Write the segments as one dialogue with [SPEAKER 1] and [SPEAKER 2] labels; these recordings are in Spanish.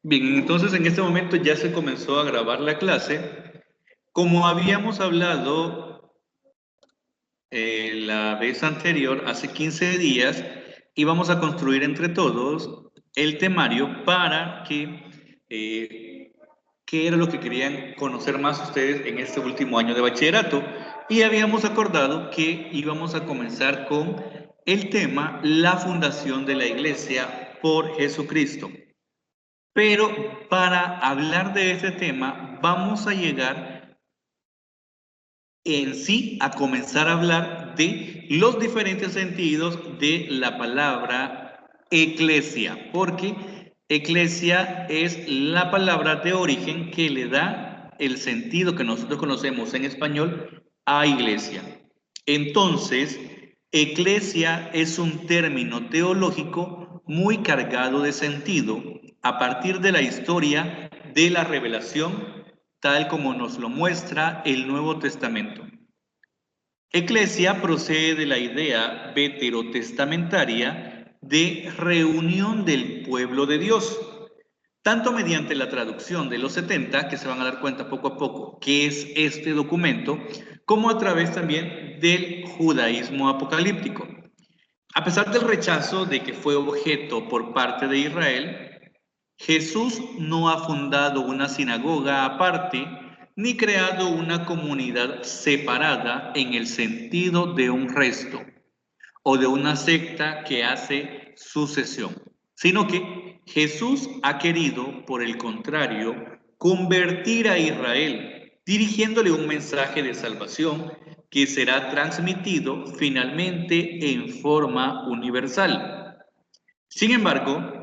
[SPEAKER 1] Bien, entonces en este momento ya se comenzó a grabar la clase. Como habíamos hablado la vez anterior, hace 15 días, íbamos a construir entre todos el temario para qué era lo que querían conocer más ustedes en este último año de bachillerato. Y habíamos acordado que íbamos a comenzar con el tema La fundación de la Iglesia por Jesucristo. Pero para hablar de este tema, vamos a llegar en sí a comenzar a hablar de los diferentes sentidos de la palabra eclesia, porque eclesia es la palabra de origen que le da el sentido que nosotros conocemos en español a iglesia. Entonces, eclesia es un término teológico muy cargado de sentido a partir de la historia de la revelación tal como nos lo muestra el Nuevo Testamento. Eclesia procede de la idea veterotestamentaria de reunión del pueblo de Dios, tanto mediante la traducción de los 70, que se van a dar cuenta poco a poco qué es este documento, como a través también del judaísmo apocalíptico. A pesar del rechazo de que fue objeto por parte de Israel, Jesús no ha fundado una sinagoga aparte ni creado una comunidad separada en el sentido de un resto o de una secta que hace sucesión, sino que Jesús ha querido, por el contrario, convertir a Israel, dirigiéndole un mensaje de salvación que será transmitido finalmente en forma universal. Sin embargo,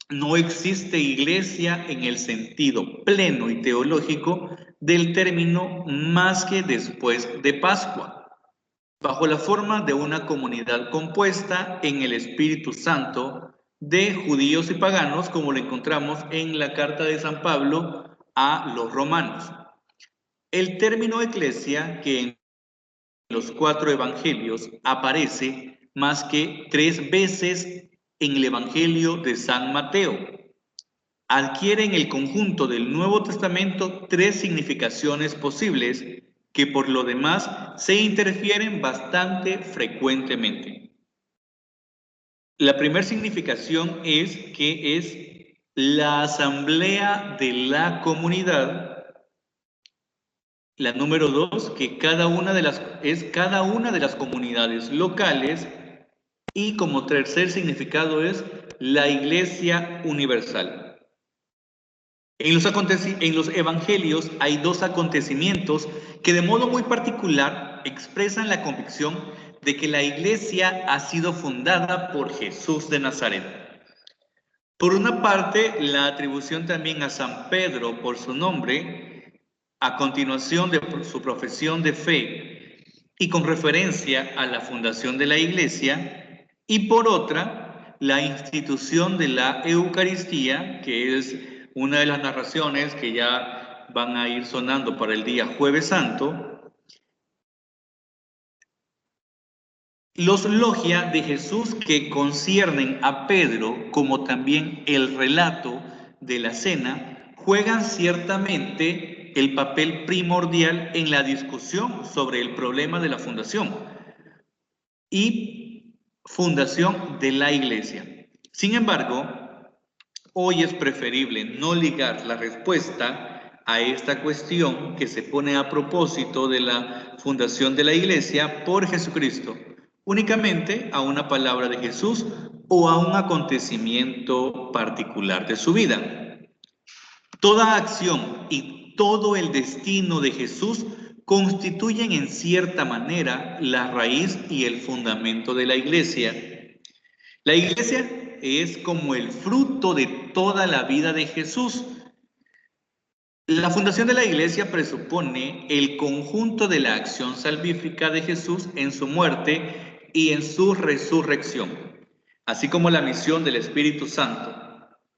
[SPEAKER 1] no existe iglesia en el sentido pleno y teológico del término más que después de Pascua, bajo la forma de una comunidad compuesta en el Espíritu Santo de judíos y paganos, como lo encontramos en la carta de San Pablo a los romanos. El término eclesia, que en los 4 evangelios aparece más que 3 veces en el Evangelio de San Mateo, adquiere en el conjunto del Nuevo Testamento 3 significaciones posibles que por lo demás se interfieren bastante frecuentemente. La primera significación es que es la asamblea de la comunidad. La número 2, que es cada una de las comunidades locales. Y como tercer significado es la iglesia universal. En los evangelios hay 2 acontecimientos que de modo muy particular expresan la convicción de que la iglesia ha sido fundada por Jesús de Nazaret. Por una parte, la atribución también a San Pedro por su nombre, a continuación de su profesión de fe y con referencia a la fundación de la iglesia, y por otra, la institución de la Eucaristía, que es una de las narraciones que ya van a ir sonando para el día Jueves Santo. Los logia de Jesús que conciernen a Pedro, como también el relato de la cena, juegan ciertamente el papel primordial en la discusión sobre el problema de la fundación y fundación de la iglesia. Sin embargo, hoy es preferible no ligar la respuesta a esta cuestión que se pone a propósito de la fundación de la iglesia por Jesucristo, únicamente a una palabra de Jesús o a un acontecimiento particular de su vida. Toda acción y todo el destino de Jesús constituyen en cierta manera la raíz y el fundamento de la iglesia. La iglesia es como el fruto de toda la vida de Jesús. La fundación de la iglesia presupone el conjunto de la acción salvífica de Jesús en su muerte y en su resurrección, así como la misión del Espíritu Santo.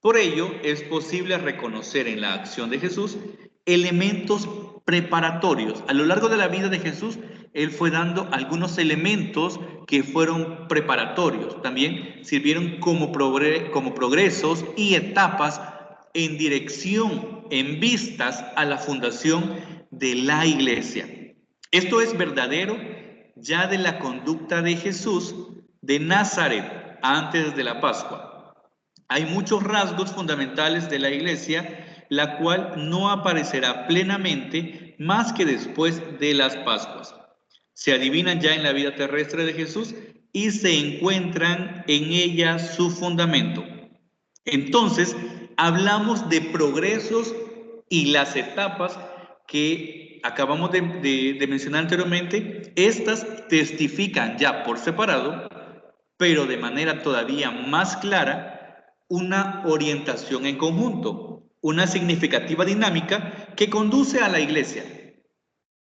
[SPEAKER 1] Por ello, es posible reconocer en la acción de Jesús elementos preparatorios. A lo largo de la vida de Jesús, Él fue dando algunos elementos que fueron preparatorios. También sirvieron como progresos y etapas en dirección, en vistas a la fundación de la iglesia. Esto es verdadero ya de la conducta de Jesús de Nazaret antes de la Pascua. Hay muchos rasgos fundamentales de la iglesia, la cual no aparecerá plenamente más que después de las Pascuas. Se adivinan ya en la vida terrestre de Jesús y se encuentran en ella su fundamento. Entonces, hablamos de progresos y las etapas que acabamos de mencionar anteriormente. Estas testifican ya por separado, pero de manera todavía más clara, una orientación en conjunto, una significativa dinámica que conduce a la iglesia.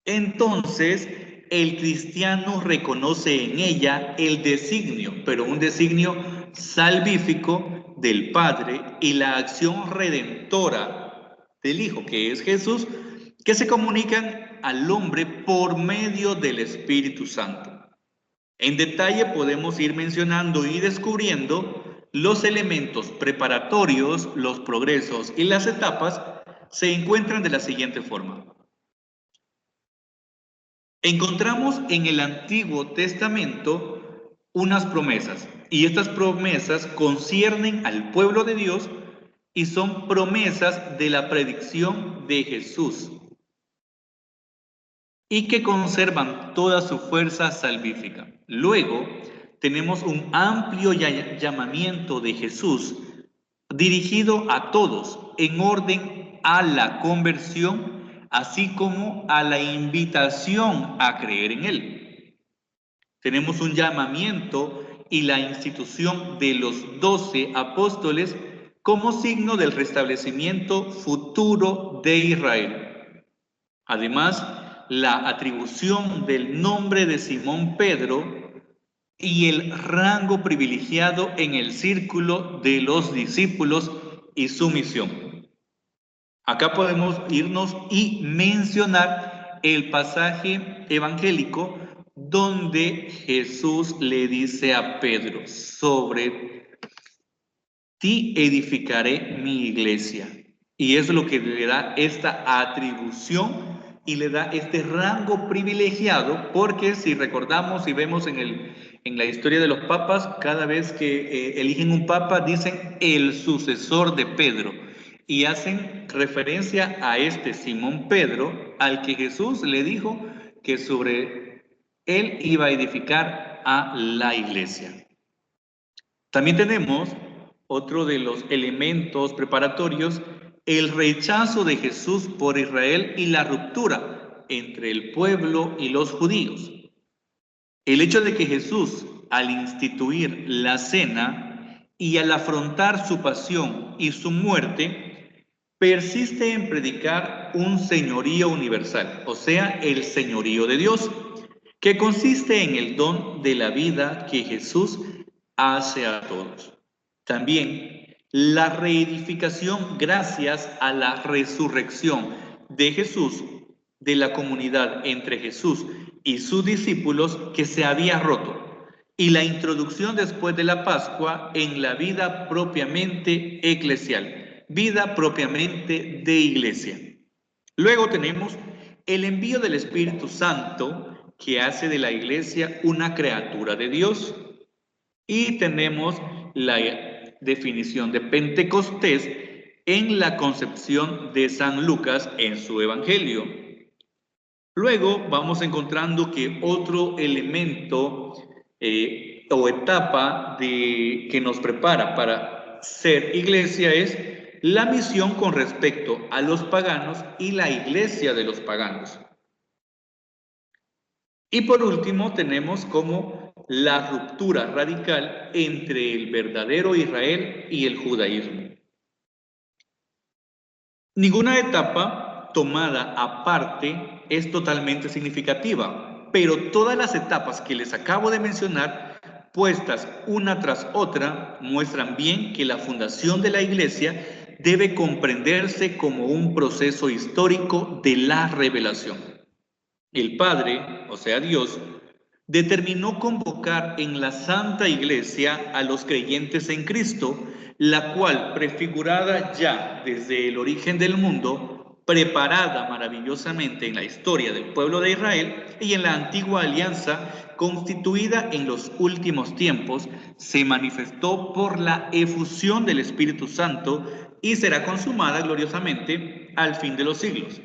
[SPEAKER 1] Entonces, el cristiano reconoce en ella el designio, pero un designio salvífico del Padre y la acción redentora del Hijo, que es Jesús, que se comunican al hombre por medio del Espíritu Santo. En detalle podemos ir mencionando y descubriendo los elementos preparatorios, los progresos y las etapas se encuentran de la siguiente forma. Encontramos en el Antiguo Testamento unas promesas, y estas promesas conciernen al pueblo de Dios y son promesas de la predicción de Jesús y que conservan toda su fuerza salvífica. Luego tenemos un amplio llamamiento de Jesús dirigido a todos en orden a la conversión, así como a la invitación a creer en Él. Tenemos un llamamiento y la institución de los 12 apóstoles como signo del restablecimiento futuro de Israel. Además, la atribución del nombre de Simón Pedro y el rango privilegiado en el círculo de los discípulos y su misión. Acá podemos irnos y mencionar el pasaje evangélico donde Jesús le dice a Pedro: sobre ti edificaré mi iglesia. Y es lo que le da esta atribución y le da este rango privilegiado, porque si recordamos y vemos en la historia de los papas, cada vez que eligen un papa dicen el sucesor de Pedro y hacen referencia a este Simón Pedro, al que Jesús le dijo que sobre él iba a edificar a la iglesia. También tenemos otro de los elementos preparatorios, el rechazo de Jesús por Israel y la ruptura entre el pueblo y los judíos. El hecho de que Jesús, al instituir la cena y al afrontar su pasión y su muerte, persiste en predicar un señorío universal, o sea, el señorío de Dios, que consiste en el don de la vida que Jesús hace a todos. También la reedificación gracias a la resurrección de Jesús, de la comunidad entre Jesús y sus discípulos que se había roto, y la introducción después de la Pascua en la vida propiamente eclesial, vida propiamente de iglesia. Luego tenemos el envío del Espíritu Santo que hace de la iglesia una criatura de Dios, y tenemos la definición de Pentecostés en la concepción de San Lucas en su Evangelio. Luego vamos encontrando que otro elemento o etapa que nos prepara para ser iglesia es la misión con respecto a los paganos y la iglesia de los paganos. Y por último tenemos como la ruptura radical entre el verdadero Israel y el judaísmo. Ninguna etapa tomada aparte es totalmente significativa, pero todas las etapas que les acabo de mencionar, puestas una tras otra, muestran bien que la fundación de la iglesia debe comprenderse como un proceso histórico de la revelación. El Padre, o sea Dios, determinó convocar en la Santa Iglesia a los creyentes en Cristo, la cual, prefigurada ya desde el origen del mundo, preparada maravillosamente en la historia del pueblo de Israel y en la antigua alianza, constituida en los últimos tiempos, se manifestó por la efusión del Espíritu Santo y será consumada gloriosamente al fin de los siglos.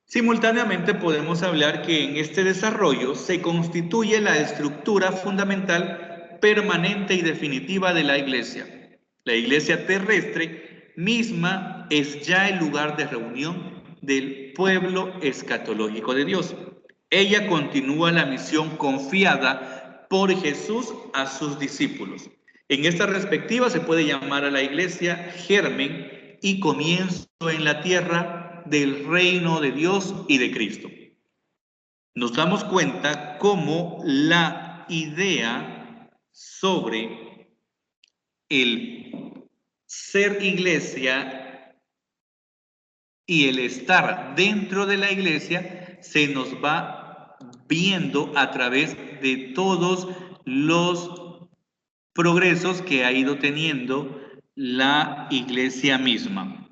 [SPEAKER 1] Simultáneamente podemos hablar que en este desarrollo se constituye la estructura fundamental, permanente y definitiva de la Iglesia. La Iglesia terrestre misma es ya el lugar de reunión del pueblo escatológico de Dios. Ella continúa la misión confiada por Jesús a sus discípulos. En esta perspectiva se puede llamar a la Iglesia germen y comienzo en la tierra del reino de Dios y de Cristo. Nos damos cuenta cómo la idea sobre el ser iglesia y el estar dentro de la iglesia se nos va viendo a través de todos los progresos que ha ido teniendo la iglesia misma.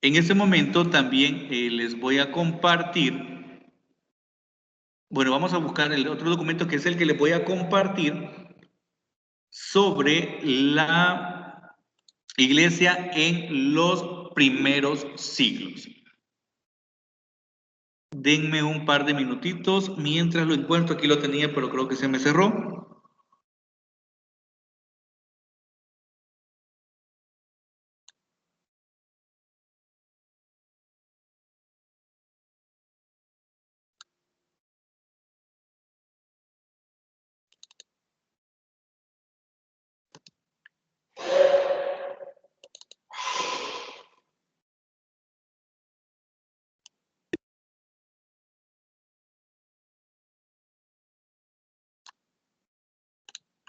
[SPEAKER 1] En este momento también les voy a compartir, bueno, vamos a buscar el otro documento que es el que les voy a compartir sobre la iglesia en los primeros siglos. Denme un par de minutitos mientras lo encuentro. Aquí lo tenía, pero creo que se me cerró.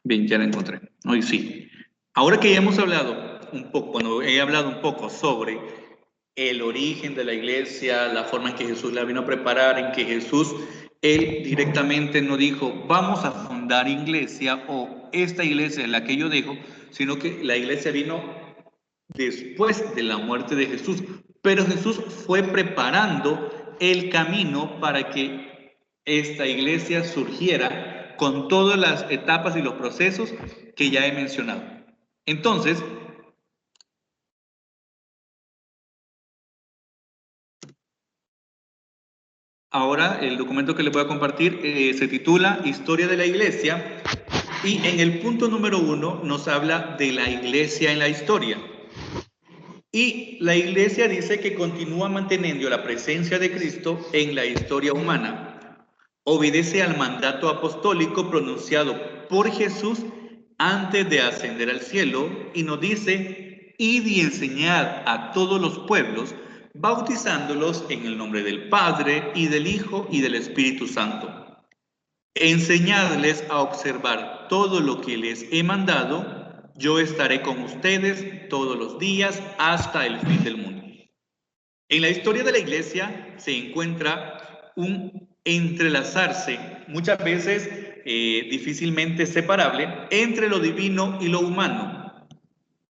[SPEAKER 1] Bien, ya la encontré. Hoy sí. Ahora que ya hemos hablado un poco, bueno, he hablado un poco sobre el origen de la iglesia, la forma en que Jesús la vino a preparar, en que Jesús, él directamente no dijo, vamos a fundar iglesia o esta iglesia es la que yo dejo, sino que la iglesia vino después de la muerte de Jesús. Pero Jesús fue preparando el camino para que esta iglesia surgiera con todas las etapas y los procesos que ya he mencionado. Entonces, ahora el documento que les voy a compartir se titula Historia de la Iglesia y en el punto número 1 nos habla de la Iglesia en la historia. Y la Iglesia dice que continúa manteniendo la presencia de Cristo en la historia humana. Obedece al mandato apostólico pronunciado por Jesús antes de ascender al cielo y nos dice, id y enseñad a todos los pueblos, bautizándolos en el nombre del Padre y del Hijo y del Espíritu Santo. Enseñadles a observar todo lo que les he mandado. Yo estaré con ustedes todos los días hasta el fin del mundo. En la historia de la iglesia se encuentra un entrelazarse, muchas veces difícilmente separable, entre lo divino y lo humano.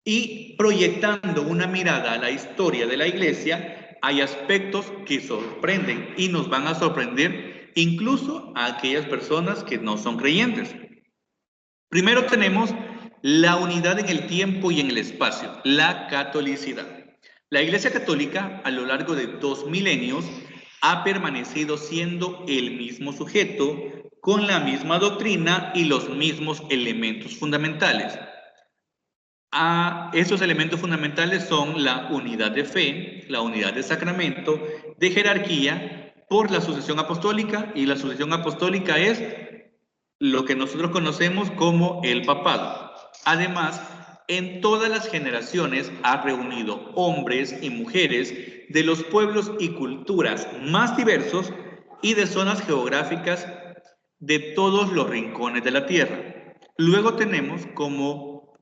[SPEAKER 1] Y proyectando una mirada a la historia de la iglesia, hay aspectos que sorprenden y nos van a sorprender incluso a aquellas personas que no son creyentes. Primero tenemos la unidad en el tiempo y en el espacio, la catolicidad. La Iglesia Católica a lo largo de 2 milenios ha permanecido siendo el mismo sujeto con la misma doctrina y los mismos elementos fundamentales. Esos elementos fundamentales son la unidad de fe, la unidad de sacramento, de jerarquía por la sucesión apostólica, y la sucesión apostólica es lo que nosotros conocemos como el papado. Además, en todas las generaciones ha reunido hombres y mujeres de los pueblos y culturas más diversos y de zonas geográficas de todos los rincones de la tierra. Luego tenemos como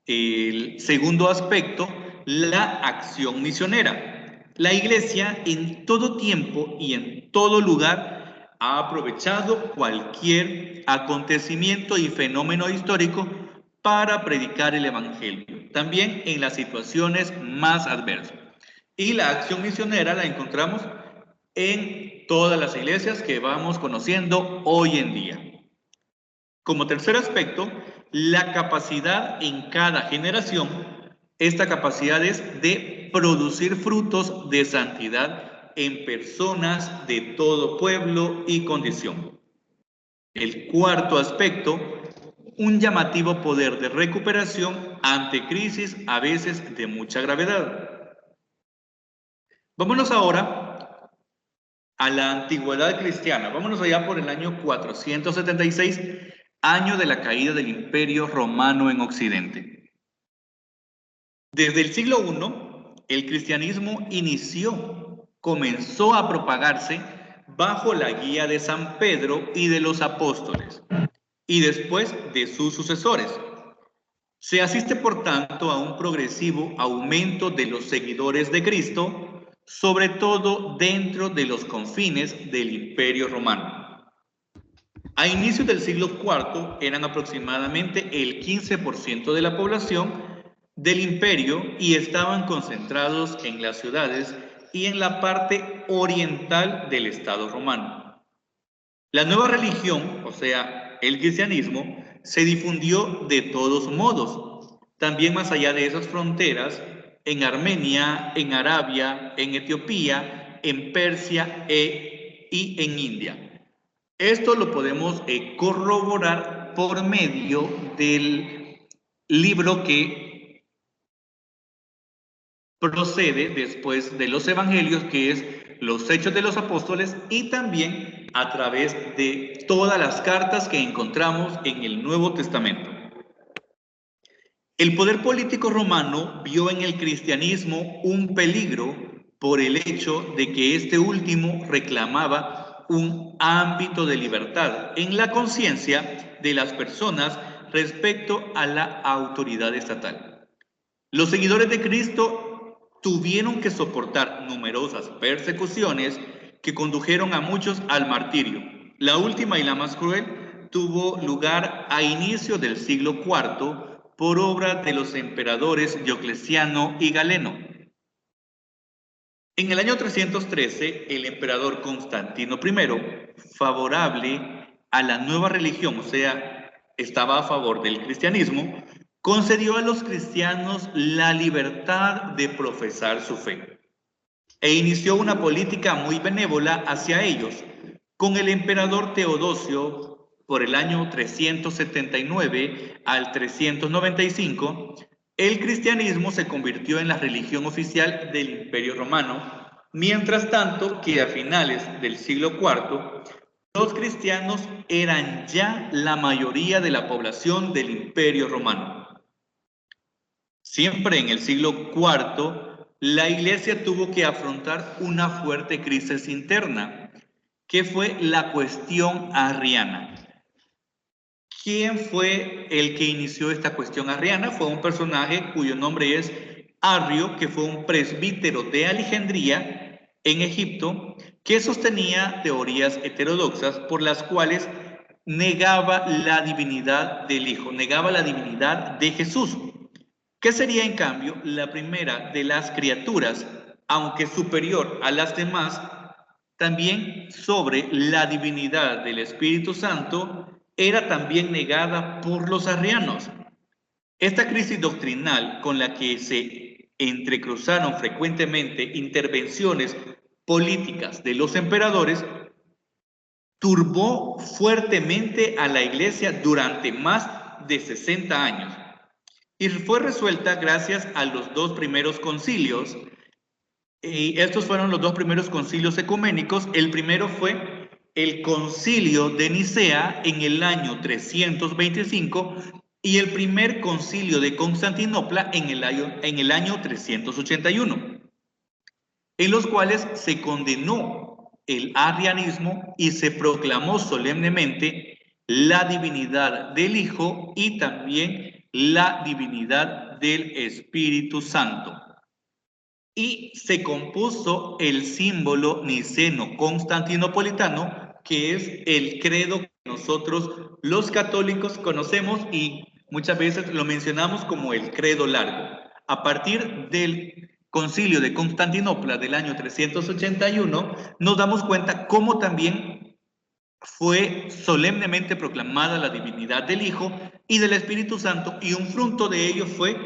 [SPEAKER 1] el segundo aspecto la acción misionera. La iglesia en todo tiempo y en todo lugar ha aprovechado cualquier acontecimiento y fenómeno histórico para predicar el evangelio. también en las situaciones más adversas. Y la acción misionera la encontramos en todas las iglesias que vamos conociendo hoy en día. Como tercer aspecto, la capacidad en cada generación. Esta capacidad es de producir frutos de santidad en personas de todo pueblo y condición. El cuarto aspecto, un llamativo poder de recuperación ante crisis a veces de mucha gravedad. Vámonos ahora a la antigüedad cristiana. Vámonos allá por el año 476, año de la caída del Imperio Romano en Occidente. Desde el siglo I, el cristianismo comenzó a propagarse bajo la guía de San Pedro y de los apóstoles, y después de sus sucesores. Se asiste, por tanto, a un progresivo aumento de los seguidores de Cristo, sobre todo dentro de los confines del Imperio Romano. A inicios del siglo IV eran aproximadamente el 15% de la población del imperio y estaban concentrados en las ciudades y en la parte oriental del Estado romano. La nueva religión, o sea, el cristianismo, se difundió de todos modos, también más allá de esas fronteras, en Armenia, en Arabia, en Etiopía, en Persia y en India. Esto lo podemos corroborar por medio del libro que procede después de los evangelios, que es los Hechos de los Apóstoles, y también a través de todas las cartas que encontramos en el Nuevo Testamento. El poder político romano vio en el cristianismo un peligro por el hecho de que este último reclamaba un ámbito de libertad en la conciencia de las personas respecto a la autoridad estatal. Los seguidores de Cristo tuvieron que soportar numerosas persecuciones que condujeron a muchos al martirio. La última y la más cruel tuvo lugar a inicio del siglo IV por obra de los emperadores Diocleciano y Galeno. En el año 313, el emperador Constantino I, favorable a la nueva religión, o sea, estaba a favor del cristianismo, concedió a los cristianos la libertad de profesar su fe e inició una política muy benévola hacia ellos. Con el emperador Teodosio, por el año 379 al 395, el cristianismo se convirtió en la religión oficial del Imperio Romano, mientras tanto que a finales del siglo IV, los cristianos eran ya la mayoría de la población del Imperio Romano. Siempre en el siglo IV, la Iglesia tuvo que afrontar una fuerte crisis interna, que fue la cuestión arriana. ¿Quién fue el que inició esta cuestión arriana? Fue un personaje cuyo nombre es Arrio, que fue un presbítero de Alejandría, en Egipto, que sostenía teorías heterodoxas por las cuales negaba la divinidad del Hijo, negaba la divinidad de Jesús, que sería en cambio la primera de las criaturas, aunque superior a las demás. También sobre la divinidad del Espíritu Santo era también negada por los arrianos. Esta crisis doctrinal, con la que se entrecruzaron frecuentemente intervenciones políticas de los emperadores, turbó fuertemente a la Iglesia durante más de 60 años y fue resuelta gracias a los dos primeros concilios. Y estos fueron los dos primeros concilios ecuménicos. El primero fue el concilio de Nicea en el año 325 y el primer concilio de Constantinopla en el año 381, en los cuales se condenó el arrianismo y se proclamó solemnemente la divinidad del Hijo y también la divinidad del Espíritu Santo. Y se compuso el símbolo niceno-constantinopolitano, que es el credo que nosotros los católicos conocemos y muchas veces lo mencionamos como el credo largo. A partir del Concilio de Constantinopla del año 381, nos damos cuenta cómo también fue solemnemente proclamada la divinidad del Hijo y del Espíritu Santo, y un fruto de ello fue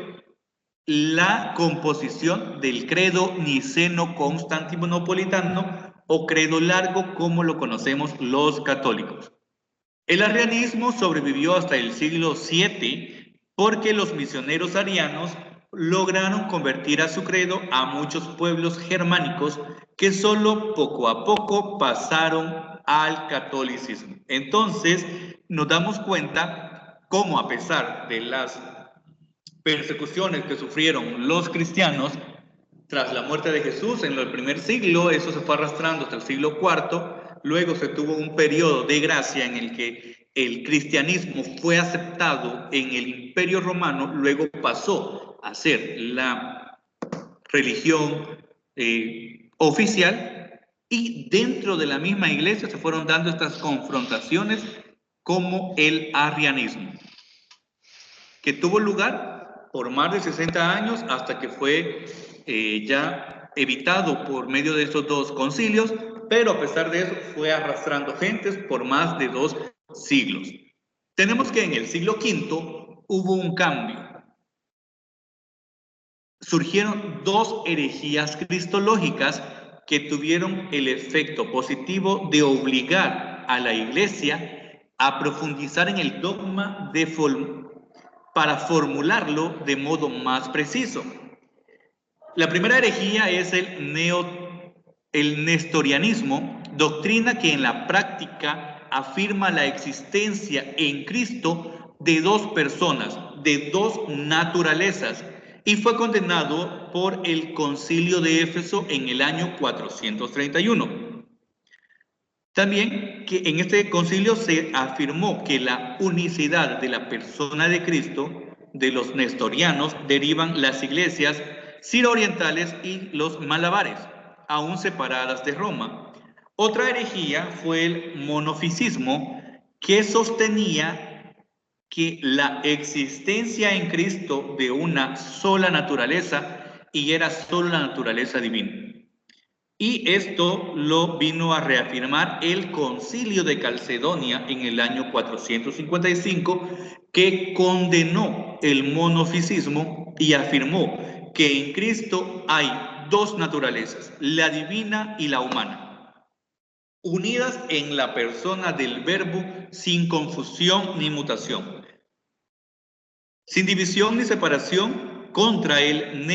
[SPEAKER 1] la composición del credo niceno-constantinopolitano o credo largo, como lo conocemos los católicos. El arrianismo sobrevivió hasta el siglo VII porque los misioneros arianos lograron convertir a su credo a muchos pueblos germánicos que solo poco a poco pasaron al catolicismo. Entonces nos damos cuenta cómo, a pesar de las persecuciones que sufrieron los cristianos tras la muerte de Jesús en el primer siglo, eso se fue arrastrando hasta el siglo IV. Luego se tuvo un periodo de gracia en el que el cristianismo fue aceptado en el Imperio Romano, luego pasó a ser la religión oficial, y dentro de la misma iglesia se fueron dando estas confrontaciones como el arrianismo, que tuvo lugar por más de 60 años hasta que fue ya evitado por medio de estos dos concilios, pero a pesar de eso fue arrastrando gentes por más de 2 siglos. Tenemos que en el siglo V hubo un cambio. Surgieron 2 herejías cristológicas que tuvieron el efecto positivo de obligar a la Iglesia a profundizar en el dogma para formularlo de modo más preciso. La primera herejía es el nestorianismo, doctrina que en la práctica afirma la existencia en Cristo de 2 personas, de 2 naturalezas, y fue condenado por el Concilio de Éfeso en el año 431. También que en este concilio se afirmó que la unicidad de la persona de Cristo, de los nestorianos, derivan las iglesias siro-orientales y los malabares, aún separadas de Roma. Otra herejía fue el monofisismo, que sostenía que la existencia en Cristo de una sola naturaleza, y era solo la naturaleza divina. Y esto lo vino a reafirmar el Concilio de Calcedonia en el año 455, que condenó el monofisismo y afirmó que en Cristo hay 2 naturalezas, la divina y la humana, unidas en la persona del Verbo sin confusión ni mutación, sin división ni separación, contra el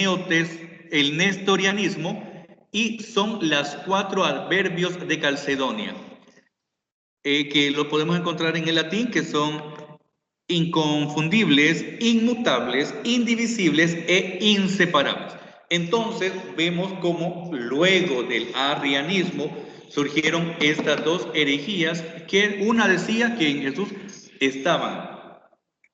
[SPEAKER 1] nestorianismo, y son las 4 adverbios de Calcedonia, que lo podemos encontrar en el latín, que son inconfundibles, inmutables, indivisibles e inseparables. Entonces vemos cómo luego del arrianismo surgieron estas 2 herejías, que una decía que en Jesús estaban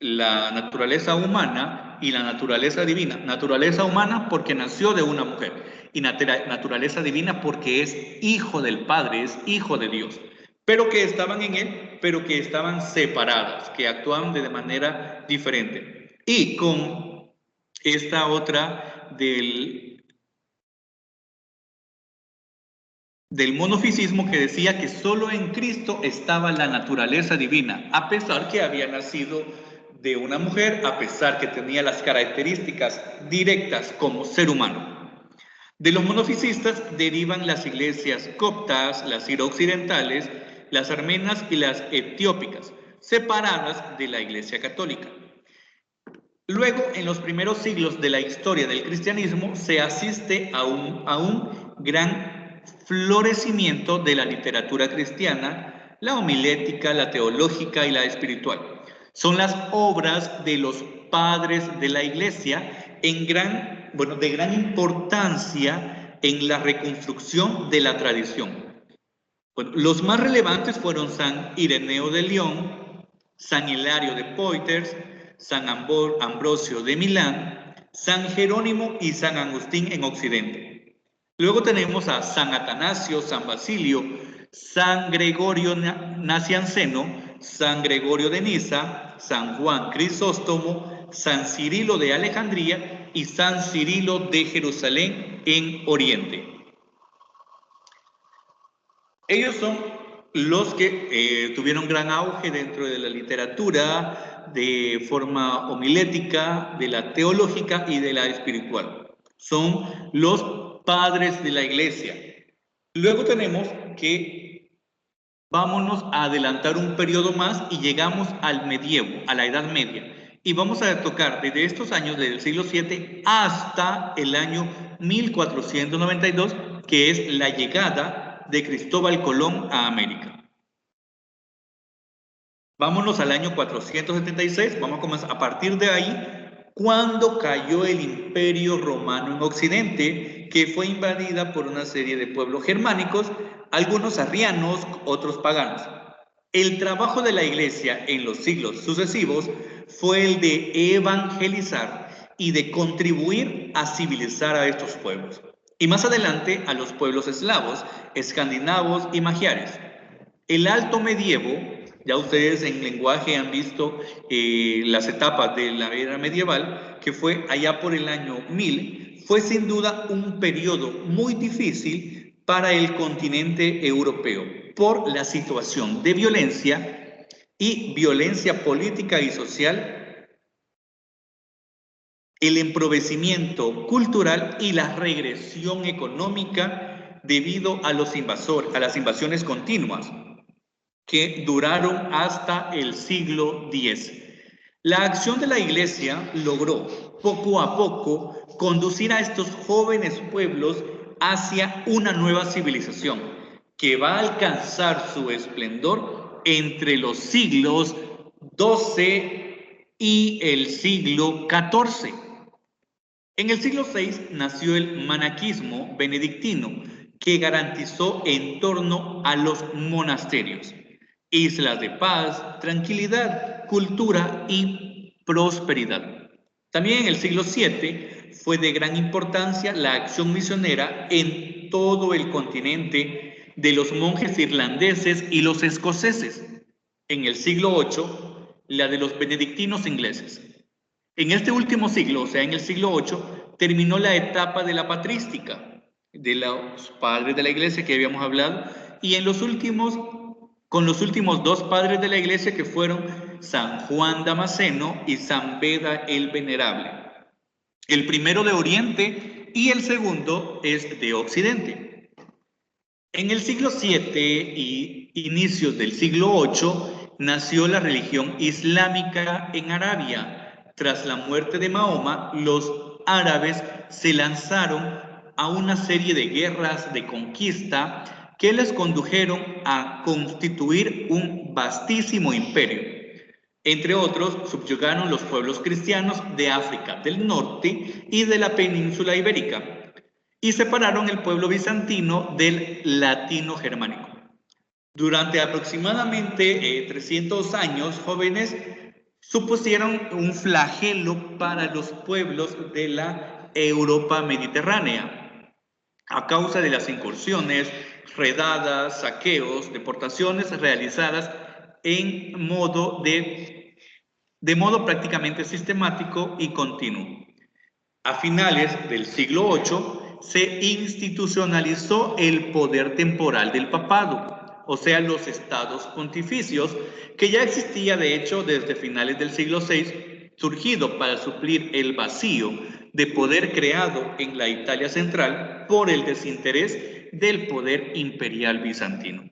[SPEAKER 1] la naturaleza humana y la naturaleza divina. Naturaleza humana porque nació de una mujer, y naturaleza divina porque es hijo del Padre, es hijo de Dios, pero que estaban en él, pero que estaban separadas, que actuaban de manera diferente. Y con esta otra del monofisismo, que decía que solo en Cristo estaba la naturaleza divina, a pesar que había nacido de una mujer, a pesar que tenía las características directas como ser humano. De los monofisistas derivan las iglesias coptas, las siro-occidentales, las armenas y las etiópicas, separadas de la Iglesia católica. Luego, en los primeros siglos de la historia del cristianismo, se asiste a un gran florecimiento de la literatura cristiana, la homilética, la teológica y la espiritual. Son las obras de los padres de la Iglesia de gran importancia en la reconstrucción de la tradición. Bueno, los más relevantes fueron San Ireneo de León, San Hilario de Poitiers, San Ambrosio de Milán, San Jerónimo y San Agustín en Occidente. Luego tenemos a San Atanasio, San Basilio, San Gregorio Nacianceno, San Gregorio de Niza, San Juan Crisóstomo, San Cirilo de Alejandría y San Cirilo de Jerusalén en Oriente. Ellos son los que tuvieron gran auge dentro de la literatura, de forma homilética, de la teológica y de la espiritual. Son los padres de la iglesia. Luego tenemos que vámonos a adelantar un periodo más y llegamos al medievo, a la Edad Media. Y vamos a tocar desde estos años, desde el siglo VII hasta el año 1492, que es la llegada de Cristóbal Colón a América. Vámonos al año 476, vamos a comenzar a partir de ahí, cuando cayó el Imperio Romano en Occidente, que fue invadida por una serie de pueblos germánicos, algunos arrianos, otros paganos. El trabajo de la Iglesia en los siglos sucesivos fue el de evangelizar y de contribuir a civilizar a estos pueblos. Y más adelante a los pueblos eslavos, escandinavos y magiares. El Alto Medievo, ya ustedes en lenguaje han visto las etapas de la era medieval, que fue allá por el año 1000, fue sin duda un periodo muy difícil para el continente europeo por la situación de violencia y violencia política y social, el empobrecimiento cultural y la regresión económica debido a los invasores, a las invasiones continuas que duraron hasta el siglo X. La acción de la Iglesia logró poco a poco conducir a estos jóvenes pueblos hacia una nueva civilización que va a alcanzar su esplendor entre los siglos XII y el siglo XIV. En el siglo VI nació el monaquismo benedictino, que garantizó en torno a los monasterios islas de paz, tranquilidad, cultura y prosperidad. También en el siglo VII fue de gran importancia la acción misionera en todo el continente de los monjes irlandeses y los escoceses. En el siglo VIII, la de los benedictinos ingleses. En este último siglo, o sea, en el siglo VIII, terminó la etapa de la patrística, de los padres de la iglesia que habíamos hablado, y con los últimos dos padres de la iglesia que fueron San Juan Damasceno y San Beda el Venerable. El primero de Oriente y el segundo es de Occidente. En el siglo VII y inicios del siglo VIII nació la religión islámica en Arabia. Tras la muerte de Mahoma, los árabes se lanzaron a una serie de guerras de conquista que les condujeron a constituir un vastísimo imperio. Entre otros, subyugaron los pueblos cristianos de África del Norte y de la península ibérica y separaron el pueblo bizantino del latino germánico. Durante aproximadamente 300 años, jóvenes supusieron un flagelo para los pueblos de la Europa mediterránea a causa de las incursiones, redadas, saqueos, deportaciones realizadas de modo prácticamente sistemático y continuo. A finales del siglo VIII se institucionalizó el poder temporal del papado, o sea, los estados pontificios, que ya existía de hecho desde finales del siglo VI, surgido para suplir el vacío de poder creado en la Italia central por el desinterés del poder imperial bizantino.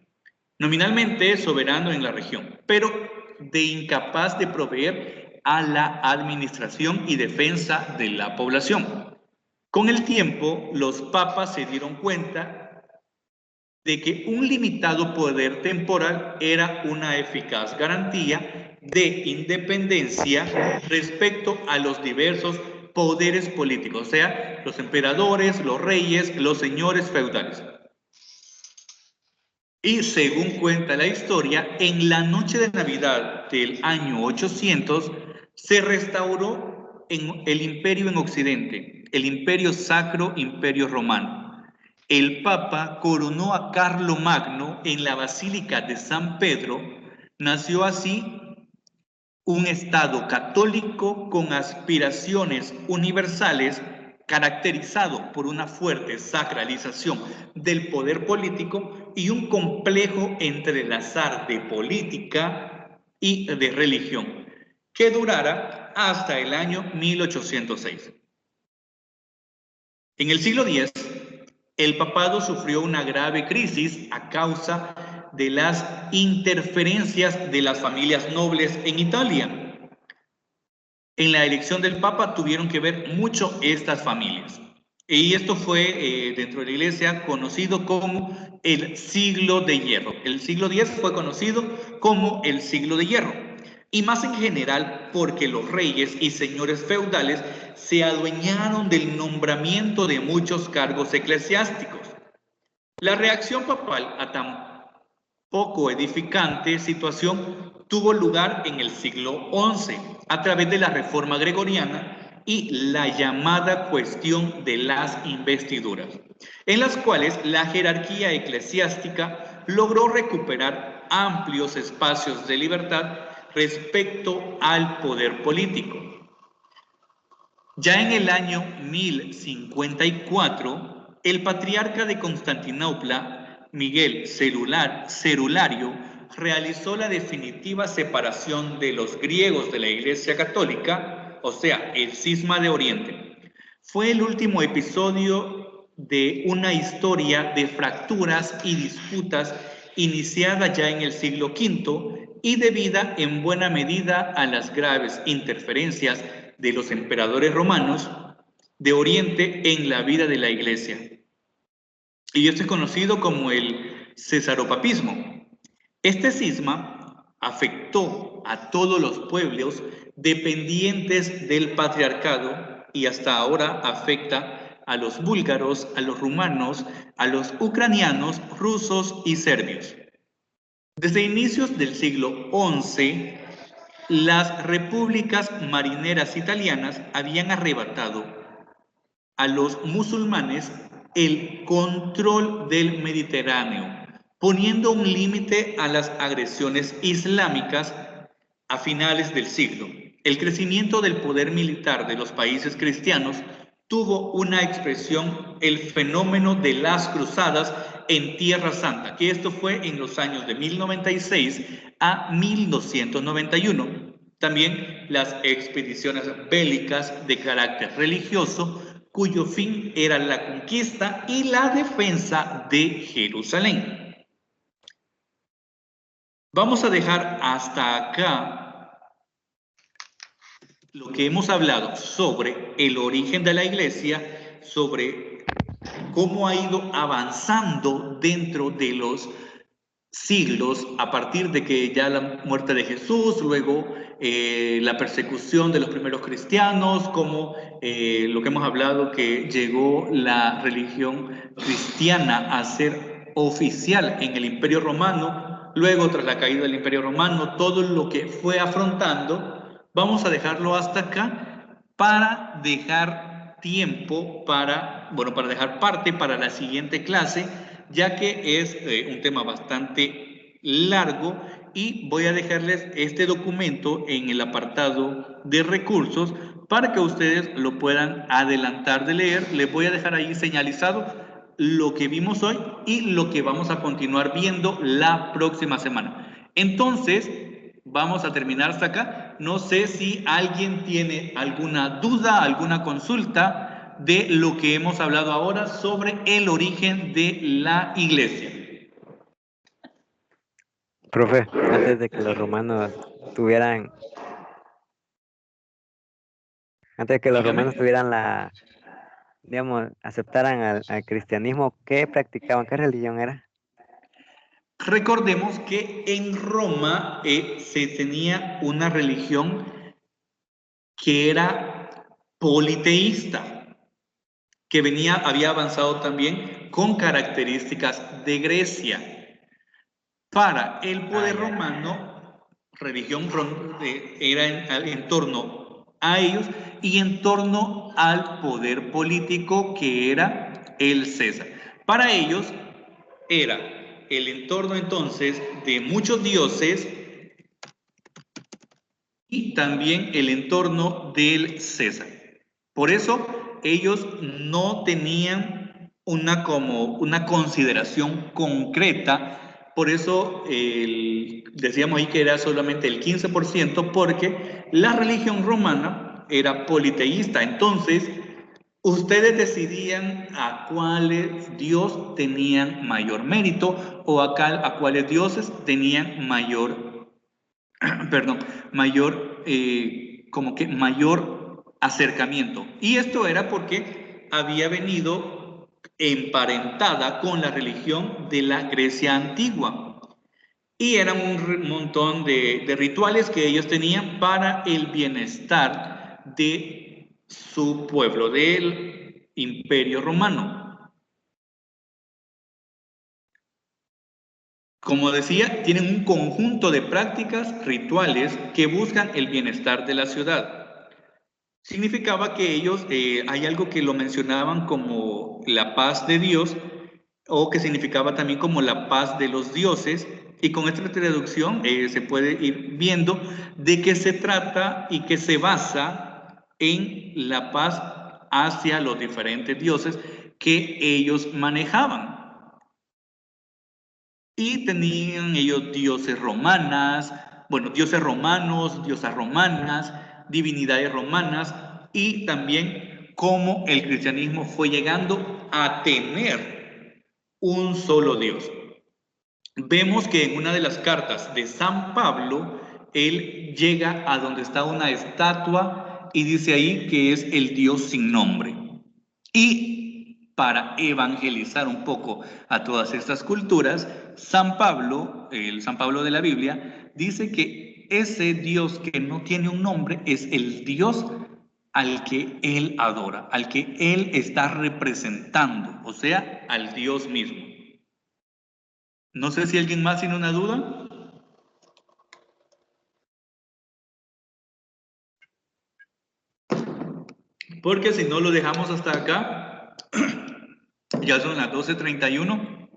[SPEAKER 1] Nominalmente soberano en la región, pero de incapaz de proveer a la administración y defensa de la población. Con el tiempo, los papas se dieron cuenta de que un limitado poder temporal era una eficaz garantía de independencia respecto a los diversos poderes políticos, o sea, los emperadores, los reyes, los señores feudales. Y según cuenta la historia, en la noche de Navidad del año 800 se restauró el imperio en Occidente, el imperio sacro, imperio romano. El Papa coronó a Carlomagno en la Basílica de San Pedro Nació así un Estado católico con aspiraciones universales, caracterizado por una fuerte sacralización del poder político y un complejo entrelazar de política y de religión, que durara hasta el año 1806. En el siglo X, el papado sufrió una grave crisis a causa de las interferencias de las familias nobles en Italia. En la elección del Papa tuvieron que ver mucho estas familias. Y esto fue dentro de la Iglesia conocido como el siglo de hierro. El siglo X fue conocido como el siglo de hierro. Y más en general porque los reyes y señores feudales se adueñaron del nombramiento de muchos cargos eclesiásticos. La reacción papal a tan poco edificante situación tuvo lugar en el siglo XI a través de la Reforma Gregoriana y la llamada cuestión de las investiduras, en las cuales la jerarquía eclesiástica logró recuperar amplios espacios de libertad respecto al poder político. Ya en el año 1054, el patriarca de Constantinopla, Miguel Cerulario, realizó la definitiva separación de los griegos de la Iglesia Católica, o sea, el cisma de Oriente. Fue el último episodio de una historia de fracturas y disputas iniciada ya en el siglo V y debida en buena medida a las graves interferencias de los emperadores romanos de Oriente en la vida de la Iglesia. Y esto es conocido como el cesaropapismo. Este cisma afectó a todos los pueblos dependientes del patriarcado y hasta ahora afecta a los búlgaros, a los rumanos, a los ucranianos, rusos y serbios. Desde inicios del siglo XI, las repúblicas marineras italianas habían arrebatado a los musulmanes el control del Mediterráneo, poniendo un límite a las agresiones islámicas a finales del siglo. El crecimiento del poder militar de los países cristianos tuvo una expresión, el fenómeno de las cruzadas en Tierra Santa, que esto fue en los años de 1096 a 1291. También las expediciones bélicas de carácter religioso, cuyo fin era la conquista y la defensa de Jerusalén. Vamos a dejar hasta acá lo que hemos hablado sobre el origen de la Iglesia, sobre cómo ha ido avanzando dentro de los siglos a partir de que ya la muerte de Jesús, luego la persecución de los primeros cristianos, como lo que hemos hablado que llegó la religión cristiana a ser oficial en el Imperio Romano, luego tras la caída del Imperio Romano, todo lo que fue afrontando. Vamos a dejarlo hasta acá para dejar tiempo para dejar parte para la siguiente clase, ya que es un tema bastante largo y voy a dejarles este documento en el apartado de recursos para que ustedes lo puedan adelantar de leer. Les voy a dejar ahí señalizado lo que vimos hoy y lo que vamos a continuar viendo la próxima semana. Entonces, vamos a terminar hasta acá. No sé si alguien tiene alguna duda, alguna consulta de lo que hemos hablado ahora sobre el origen de la Iglesia.
[SPEAKER 2] Profe, antes de que los romanos tuvieran, aceptaran al cristianismo, ¿qué practicaban? ¿Qué religión era?
[SPEAKER 1] Recordemos que en Roma se tenía una religión que era politeísta, que había avanzado también con características de Grecia. Para el poder romano, religión era en torno a ellos y en torno al poder político que era el César. Para ellos era el entorno entonces de muchos dioses y también el entorno del César. Por eso ellos no tenían una consideración concreta, por eso decíamos ahí que era solamente el 15%, porque la religión romana era politeísta. Entonces ustedes decidían a cuáles dios tenían mayor mérito o a cuáles dioses tenían mayor, perdón, mayor acercamiento. Y esto era porque había venido emparentada con la religión de la Grecia antigua. Y eran un montón de rituales que ellos tenían para el bienestar de su pueblo, del Imperio Romano. Como decía, tienen un conjunto de prácticas rituales que buscan el bienestar de la ciudad. Significaba que ellos, hay algo que lo mencionaban como la paz de Dios, o que significaba también como la paz de los dioses, y con esta traducción se puede ir viendo de qué se trata y que se basa en la paz hacia los diferentes dioses que ellos manejaban. Y tenían ellos dioses romanas, bueno, dioses romanos, diosas romanas, divinidades romanas, y también cómo el cristianismo fue llegando a tener un solo Dios. Vemos que en una de las cartas de San Pablo, él llega a donde está una estatua y dice ahí que es el Dios sin nombre. Y para evangelizar un poco a todas estas culturas, San Pablo, el San Pablo de la Biblia, dice que ese Dios que no tiene un nombre es el Dios al que él adora, al que él está representando, o sea, al Dios mismo. No sé si alguien más tiene una duda. Porque si no lo dejamos hasta acá, ya son las 12:31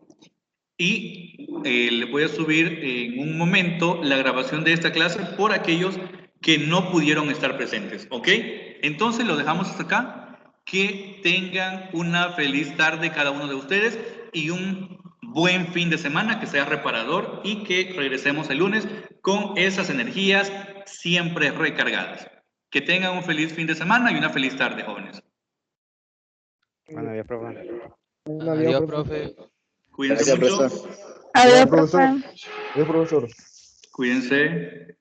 [SPEAKER 1] y le voy a subir en un momento la grabación de esta clase por aquellos que no pudieron estar presentes, ¿ok? Entonces lo dejamos hasta acá. Que tengan una feliz tarde cada uno de ustedes y un buen fin de semana, que sea reparador y que regresemos el lunes con esas energías siempre recargadas. Que tengan un feliz fin de semana y una feliz tarde, jóvenes.
[SPEAKER 2] Bueno, adiós, profe.
[SPEAKER 3] Adiós, profe.
[SPEAKER 1] Cuídense
[SPEAKER 4] Gracias,
[SPEAKER 1] mucho.
[SPEAKER 4] profesor.
[SPEAKER 5] Adiós,
[SPEAKER 4] profesor.
[SPEAKER 5] profe.
[SPEAKER 4] Adiós, profesor.
[SPEAKER 1] Cuídense.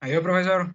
[SPEAKER 3] Adiós, profesor.